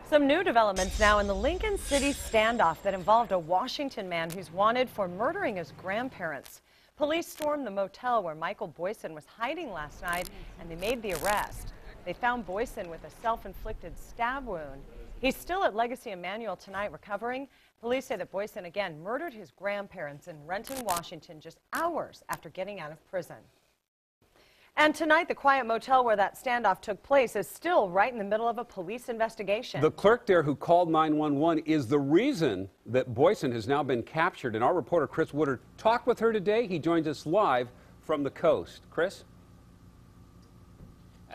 Some new developments now in the Lincoln City standoff that involved a Washington man who's wanted for murdering his grandparents. Police stormed the motel where Michael Boyson was hiding last night, and they made the arrest. They found Boyson with a self-inflicted stab wound. He's still at Legacy Emmanuel tonight recovering. Police say that Boyson again murdered his grandparents in Renton, Washington just hours after getting out of prison. And tonight, the quiet motel where that standoff took place is still right in the middle of a police investigation. The clerk there who called 911 is the reason that Boyson has now been captured. And our reporter Chris Woodard talked with her today. He joins us live from the coast. Chris?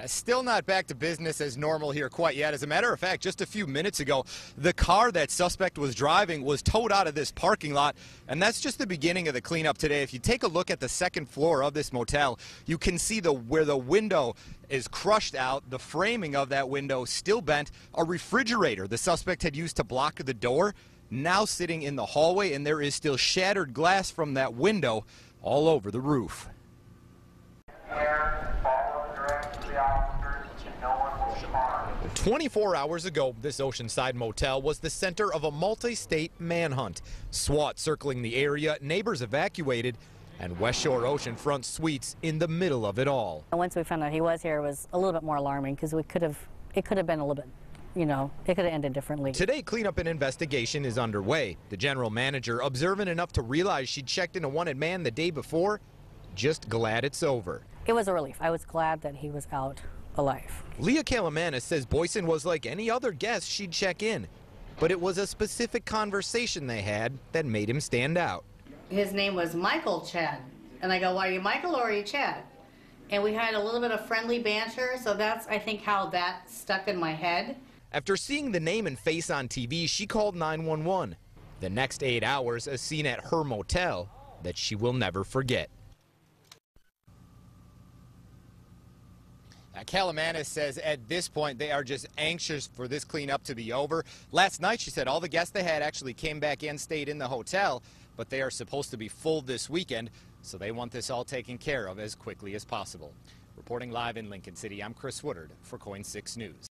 Still not back to business as normal here quite yet. As a matter of fact, just a few minutes ago, the car that suspect was driving was towed out of this parking lot, and that's just the beginning of the cleanup today. If you take a look at the second floor of this motel, you can see where the window is crushed out, the framing of that window still bent, a refrigerator the suspect had used to block the door, now sitting in the hallway, and there is still shattered glass from that window all over the roof. 24 hours ago, this Oceanside motel was the center of a multi-state manhunt. SWAT circling the area, neighbors evacuated, and West Shore Oceanfront Suites in the middle of it all. Once we found out he was here, it was a little bit more alarming because it could have been a little bit, it could have ended differently. Today, cleanup and investigation is underway. The general manager, observant enough to realize she'd checked in a wanted man the day before, just glad it's over. It was a relief. I was glad that he was out alive. Leah Kalamanis says Boyson was like any other guest she'd check in, but it was a specific conversation they had that made him stand out. His name was Michael Chad, and I go, well, are you Michael or are you Chad? And we had a little bit of friendly banter, so that's, I think, how that stuck in my head. After seeing the name and face on TV, she called 911. The next 8 hours, a scene at her motel that she will never forget. Kalamanis says at this point they are just anxious for this cleanup to be over. Last night, she said, all the guests they had actually came back and stayed in the hotel, but they are supposed to be full this weekend, so they want this all taken care of as quickly as possible. Reporting live in Lincoln City, I'm Chris Woodard for KOIN 6 News.